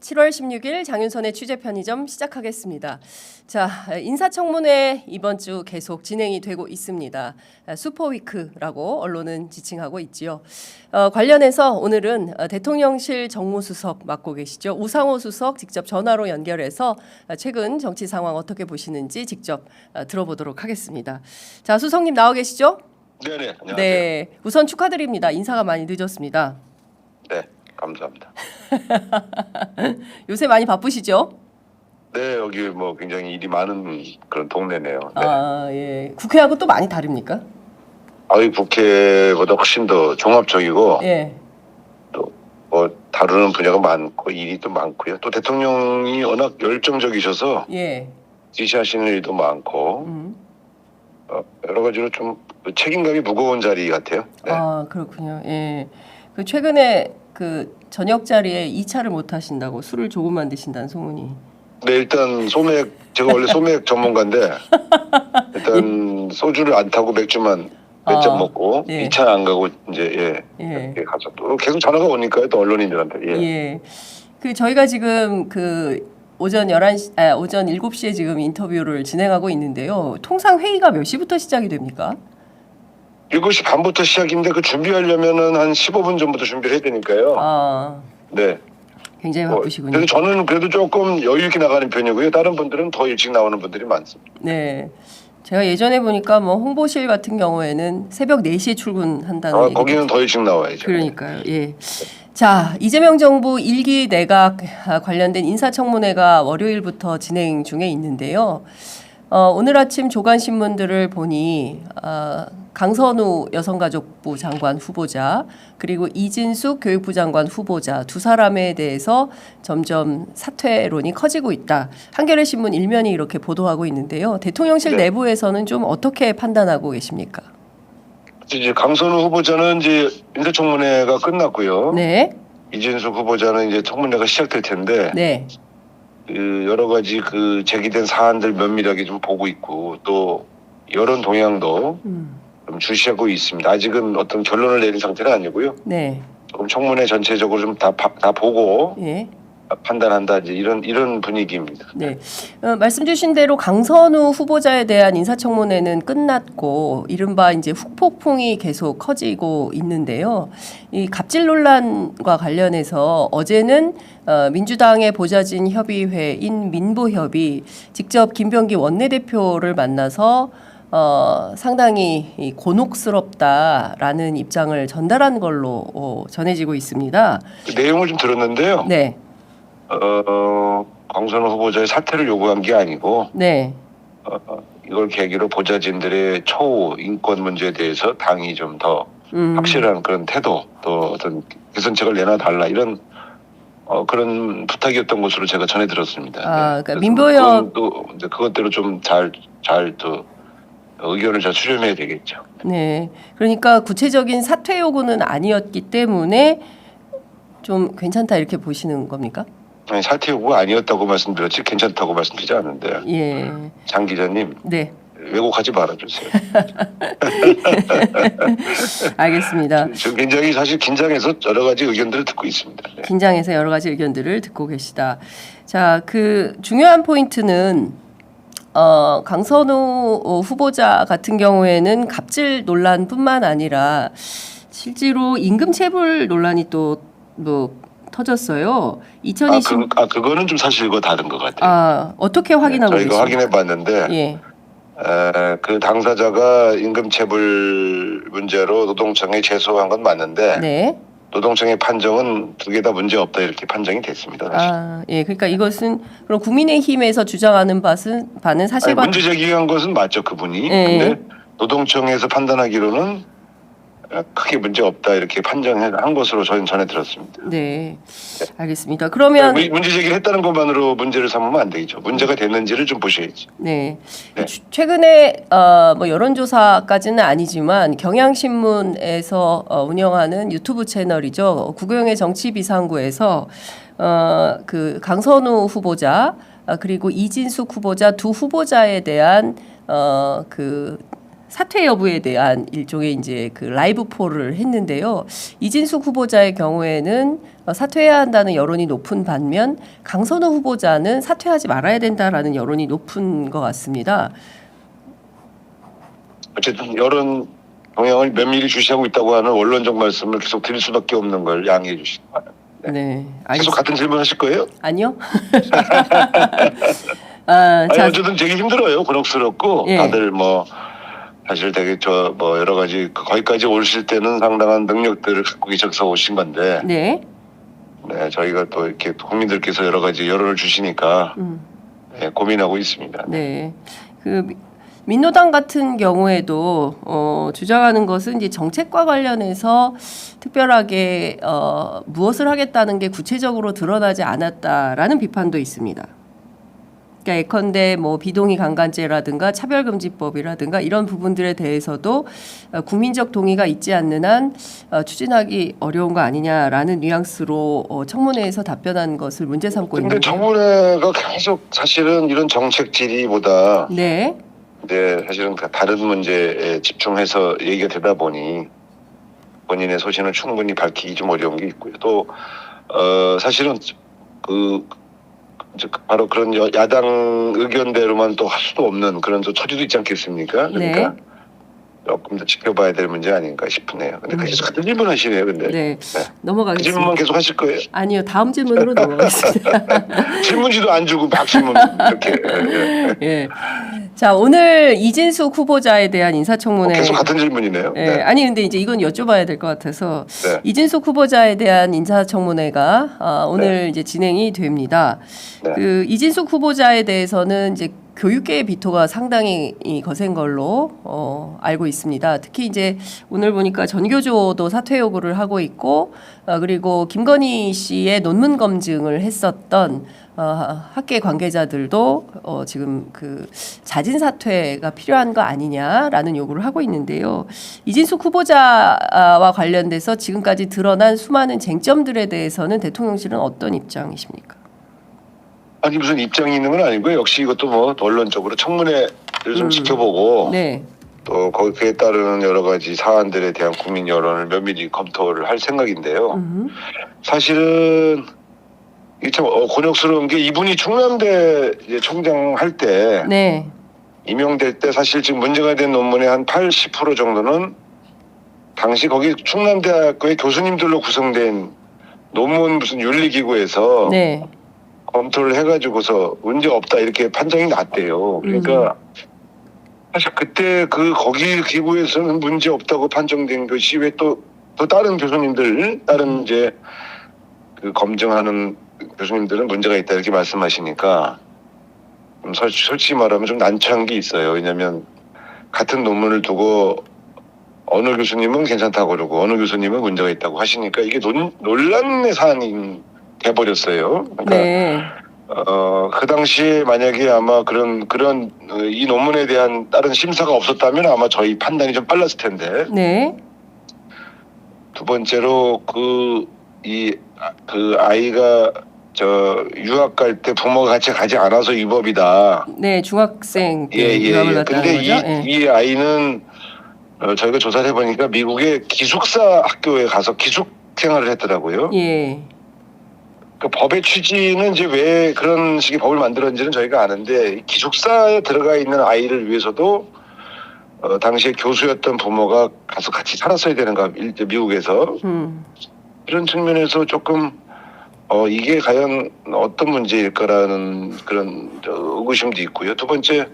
7월 16일 장윤선의 취재편의점 시작하겠습니다. 자, 인사청문회 이번 주 계속 진행이 되고 있습니다. 슈퍼위크라고 언론은 지칭하고 있지요. 관련해서 오늘은 대통령실 정무수석 맡고 계시죠. 우상호 수석 직접 전화로 연결해서 최근 정치 상황 어떻게 보시는지 직접 들어보도록 하겠습니다. 자, 수석님 나와 계시죠? 네네, 안녕하세요. 네, 우선 축하드립니다. 인사가 많이 늦었습니다. 네, 감사합니다. 요새 많이 바쁘시죠? 네, 여기 뭐 굉장히 일이 많은 그런 동네네요. 네. 아, 예. 국회하고 또 많이 다릅니까? 이 국회보다 훨씬 더 종합적이고 예. 또 뭐 다루는 분야가 많고 일이 또 많고요. 또 대통령이 워낙 열정적이셔서 예. 지시하시는 일도 많고 여러 가지로 좀 책임감이 무거운 자리 같아요. 네. 아, 그렇군요. 예. 그 최근에 그 저녁 자리에 2차를 못 하신다고 술을 조금만 드신다는 소문이. 네, 일단 제가 원래 소맥 전문가인데 일단 소주를 안 타고 맥주만 몇 잔 먹고 예. 2차 안 가고 이제 이렇게 가서 또 계속 전화가 오니까요, 또 언론인들한테. 예. 그 저희가 지금 그 오전 7시에 지금 인터뷰를 진행하고 있는데요. 통상 회의가 몇 시부터 시작이 됩니까? 7시 반부터 시작인데 그 준비하려면은 한 15분 전부터 준비를 해야 되니까요. 아, 네. 굉장히 바쁘시군요. 그래서 저는 그래도 조금 여유 있게 나가는 편이고요. 다른 분들은 더 일찍 나오는 분들이 많습니다. 네. 제가 예전에 보니까 뭐 홍보실 같은 경우에는 새벽 4시에 출근한다는 얘기. 거기는 더 일찍 나와야죠. 그러니까요. 예. 자, 이재명 정부 1기 내각 관련된 인사청문회가 월요일부터 진행 중에 있는데요. 오늘 아침 조간신문들을 보니 강선우 여성가족부 장관 후보자 그리고 이진숙 교육부 장관 후보자 두 사람에 대해서 점점 사퇴론이 커지고 있다. 한겨레 신문 일면이 이렇게 보도하고 있는데요. 대통령실 네. 내부에서는 좀 어떻게 판단하고 계십니까? 이제 강선우 후보자는 이제 인사청문회가 끝났고요. 네. 이진숙 후보자는 이제 청문회가 시작될 텐데 네. 그 여러 가지 그 제기된 사안들 면밀하게 좀 보고 있고 또 여론 동향도 좀 주시하고 있습니다. 아직은 어떤 결론을 내린 상태는 아니고요. 네. 조금 청문회 전체적으로 좀 다 보고 예. 판단한다 이제 이런 분위기입니다. 네. 말씀 주신 대로 강선우 후보자에 대한 인사청문회는 끝났고 이른바 이제 후폭풍이 계속 커지고 있는데요. 이 갑질 논란과 관련해서 어제는 민주당의 보좌진 협의회인 민보협이 직접 김병기 원내대표를 만나서 상당히 곤혹스럽다라는 입장을 전달한 걸로 전해지고 있습니다. 그 내용을 좀 들었는데요. 네. 강선우 후보자의 사퇴를 요구한 게 아니고 네. 이걸 계기로 보좌진들의 처우 인권 문제에 대해서 당이 좀 더 확실한 그런 태도 또 어떤 개선책을 내놔달라 이런 그런 부탁이었던 것으로 제가 전해 들었습니다. 아, 그러니까 그래서 민보협 그것대로 좀 잘 또 의견을 잘 수렴해야 되겠죠. 네. 그러니까 구체적인 사퇴 요구는 아니었기 때문에 좀 괜찮다 이렇게 보시는 겁니까? 아니, 사퇴 요구가 아니었다고 말씀드렸지 괜찮다고 말씀드리지 않는데 예. 장 기자님 네. 왜곡하지 말아주세요. 알겠습니다. 지금 굉장히 사실 긴장해서 여러 가지 의견들을 듣고 있습니다. 네. 긴장해서 여러 가지 의견들을 듣고 계시다. 자, 그 중요한 포인트는 강선우 후보자 같은 경우에는 갑질 논란뿐만 아니라 실제로 임금 체불 논란이 또 뭐 터졌어요. 2020 그거는 좀 사실과 다른 것 같아요. 어떻게 확인하고 저희가 계십니까? 확인해봤는데 예. 그 당사자가 임금체불 문제로 노동청에 제소한 건 맞는데 네. 노동청의 판정은 두 개 다 문제 없다 이렇게 판정이 됐습니다. 사실. 예. 그러니까 이것은 그럼 국민의힘에서 주장하는 바는 사실과 문제 제기한 것은 맞죠, 그분이. 예. 근데 노동청에서 판단하기로는 크게 문제 없다 이렇게 판정한 것으로 저희는 전해 들었습니다. 네. 알겠습니다. 그러면 문제 제기를 했다는 것만으로 문제를 삼으면 안 되겠죠. 문제가 됐는지를 좀 보셔야지. 네. 네. 최근에 뭐 여론조사까지는 아니지만 경향신문에서 운영하는 유튜브 채널이죠. 구경의 정치비상구에서 그 강선우 후보자 그리고 이진숙 후보자 두 후보자에 대한 그 사퇴 여부에 대한 일종의 이제 그 라이브 폴을 했는데요. 이진숙 후보자의 경우에는 사퇴해야 한다는 여론이 높은 반면 강선호 후보자는 사퇴하지 말아야 된다라는 여론이 높은 것 같습니다. 어쨌든 여론 동향을 면밀히 주시하고 있다고 하는 원론적 말씀을 계속 드릴 수밖에 없는 걸 양해해 주시기 바랍니다. 네. 계속 같은 질문 하실 거예요? 아니요. 아니, 자, 어쨌든 되게 힘들어요. 곤혹스럽고 예. 다들 뭐 사실 되게 뭐 여러 가지 거기까지 오실 때는 상당한 능력들을 갖고 계셔서 오신 건데 네. 네, 저희가 또 이렇게 국민들께서 여러 가지 여론을 주시니까 네, 고민하고 있습니다. 네. 그 민노당 같은 경우에도 주장하는 것은 이제 정책과 관련해서 특별하게 무엇을 하겠다는 게 구체적으로 드러나지 않았다라는 비판도 있습니다. 그러니까 예컨대 뭐 비동의 강간죄라든가 차별금지법이라든가 이런 부분들에 대해서도 국민적 동의가 있지 않는 한 추진하기 어려운 거 아니냐라는 뉘앙스로 청문회에서 답변한 것을 문제 삼고 근데 있는데. 청문회가 계속 사실은 이런 정책 질의보다 네. 네, 사실은 다른 문제에 집중해서 얘기가 되다 보니 본인의 소신을 충분히 밝히기 좀 어려운 게 있고요. 또 사실은 바로 그런 야당 의견대로만 또 할 수도 없는 그런 또 처지도 있지 않겠습니까? 그러니까 네. 조금 더 지켜봐야 될 문제 아닌가 싶네요. 근데 계속 같은 질문 하시네요. 근데 네. 그 넘어가겠습니다. 질문만 계속 하실 거예요? 아니요. 다음 질문으로 넘어가겠습니다. 질문지도 안 주고 막 질문 이렇게. 예. 자, 오늘 이진숙 후보자에 대한 인사청문회. 계속 같은 질문이네요. 예. 네. 아니 근데 이제 이건 여쭤봐야 될 것 같아서 네. 이진숙 후보자에 대한 인사청문회가 오늘 이제 진행이 됩니다. 네. 그 이진숙 후보자에 대해서는 이제 교육계의 비토가 상당히 거센 걸로 알고 있습니다. 특히 이제 오늘 보니까 전교조도 사퇴 요구를 하고 있고 그리고 김건희 씨의 논문 검증을 했었던 학계 관계자들도 지금 그 자진 사퇴가 필요한 거 아니냐라는 요구를 하고 있는데요. 이진숙 후보자와 관련돼서 지금까지 드러난 수많은 쟁점들에 대해서는 대통령실은 어떤 입장이십니까? 아니 무슨 입장이 있는 건 아니고요. 역시 이것도 뭐 언론적으로 청문회를 좀 지켜보고 네. 또 거기에 따르는 여러 가지 사안들에 대한 국민 여론을 면밀히 검토를 할 생각인데요. 사실은 이게 참 곤욕스러운 게 이분이 충남대 이제 총장 할 때 네. 임용될 때 사실 지금 문제가 된 논문의 한 80% 정도는 당시 거기 충남대학교의 교수님들로 구성된 논문 무슨 윤리기구에서 네. 검토를 해가지고서 문제 없다 이렇게 판정이 났대요. 그러니까 사실 그때 거기 기구에서는 문제 없다고 판정된 것이 왜 또 다른 교수님들 다른 이제 그 검증하는 교수님들은 문제가 있다 이렇게 말씀하시니까 솔직히 말하면 좀 난처한 게 있어요. 왜냐하면 같은 논문을 두고 어느 교수님은 괜찮다고 그러고 어느 교수님은 문제가 있다고 하시니까 이게 논란의 사안이 돼버렸어요. 그러니까 네. 그 당시에 만약에 아마 그런 이 논문에 대한 다른 심사가 없었다면 아마 저희 판단이 좀 빨랐을 텐데. 네. 두 번째로 그 아이가 유학 갈 때 부모가 같이 가지 않아서 위법이다. 네, 중학생 때 예. 유학을 갔다는 근데 거죠. 예. 이 아이는 저희가 조사를 해보니까 미국의 기숙사 학교에 가서 기숙 생활을 했더라고요. 예. 그 법의 취지는 이제 왜 그런 식의 법을 만들었는지는 저희가 아는데 기숙사에 들어가 있는 아이를 위해서도 당시에 교수였던 부모가 가서 같이 살았어야 되는가 미국에서 이런 측면에서 조금 이게 과연 어떤 문제일까라는 그런 의구심도 있고요. 두 번째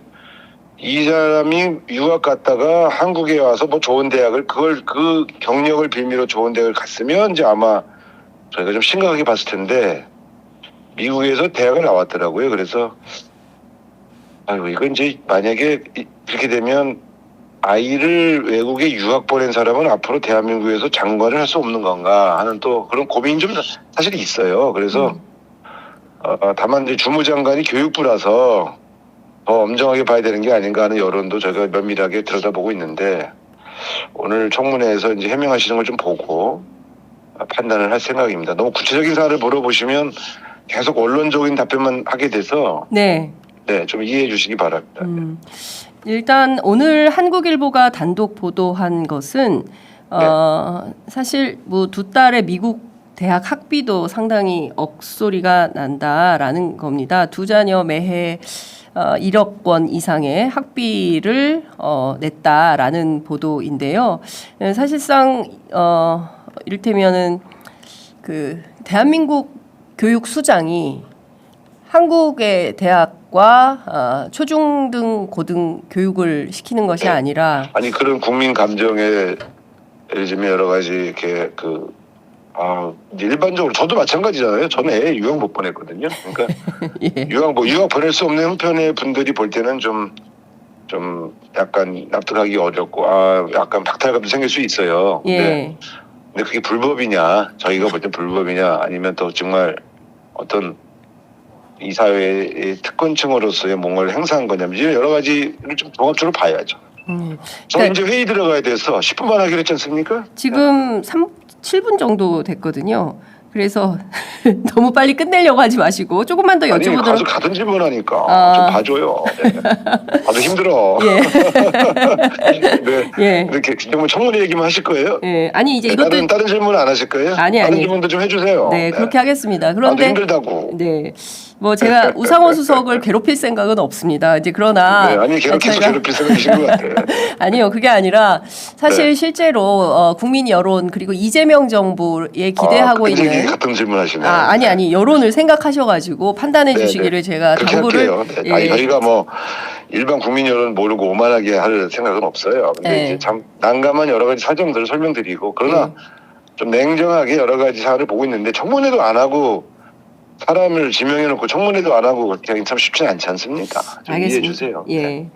이 사람이 유학 갔다가 한국에 와서 뭐 좋은 대학을 그 경력을 빌미로 좋은 대학을 갔으면 이제 아마 저희가 좀 심각하게 봤을 텐데 미국에서 대학을 나왔더라고요. 그래서 이건 이제 만약에 이렇게 되면 아이를 외국에 유학 보낸 사람은 앞으로 대한민국에서 장관을 할 수 없는 건가 하는 또 그런 고민이 좀 사실 있어요. 그래서 다만 이제 주무장관이 교육부라서 더 엄정하게 봐야 되는 게 아닌가 하는 여론도 저희가 면밀하게 들여다보고 있는데 오늘 청문회에서 이제 해명하시는 걸 좀 보고 판단을 할 생각입니다. 너무 구체적인 사안을 물어보시면 계속 언론적인 답변만 하게 돼서 네. 네, 좀 이해해 주시기 바랍니다. 일단 오늘 한국일보가 단독 보도한 것은 사실 뭐 두 딸의 미국 대학 학비도 상당히 억소리가 난다라는 겁니다. 두 자녀 매해 1억 원 이상의 학비를 냈다라는 보도인데요. 사실상 이를테면은 그 대한민국 교육 수장이 한국의 대학과 초중등 고등 교육을 시키는 것이 아니라 아니 그런 국민 감정에 예를 들면 여러 가지 이렇게 일반적으로 저도 마찬가지잖아요. 저는 애 유학 못 보냈거든요. 그러니까 예. 유학 보낼 수 없는 형편의 분들이 볼 때는 좀 약간 납득하기 어렵고 약간 박탈감도 생길 수 있어요. 예. 근데 그게 불법이냐? 저희가 볼 때 불법이냐? 아니면 또 정말 어떤 이 사회의 특권층으로서의 뭔가를 행사한 거냐면 이런 여러 가지를 좀 종합적으로 봐야죠. 저 이제 회의 들어가야 돼서 10분만 하기로 했지 않습니까? 지금 7분 정도 됐거든요. 그래서 너무 빨리 끝내려고 하지 마시고 조금만 더 아니 여쭤보도록. 가든 질문하니까 좀 봐줘요. 네. 아주 힘들어. 예. 네. 예. 이렇게 정말 청문회 얘기만 하실 거예요? 예. 아니 이제 이것도 다른 질문 안 하실 거예요? 아니. 다른 질문도 좀 해주세요. 네, 그렇게 하겠습니다. 그런데 힘들다고. 네. 뭐 제가 우상호 수석을 괴롭힐 생각은 없습니다. 이제 그러나 네, 아니 계속 괴롭힐 생각이신 것 같아요. 아니요, 그게 아니라 사실 실제로 국민 여론 그리고 이재명 정부에 기대하고 있는 같은 질문하시네요. 아니 여론을 생각하셔가지고 판단해 주시기를 제가 당부를. 네. 저희가 뭐 일반 국민 여론 모르고 오만하게 할 생각은 없어요. 근데 이제 참 난감한 여러 가지 사정들을 설명드리고 그러나 좀 냉정하게 여러 가지 사안을 보고 있는데 청문회도 안 하고 사람을 지명해놓고 청문회도 안 하고 그렇게 하긴 참 쉽지 않지 않습니까? 좀 이해해 주세요. 예.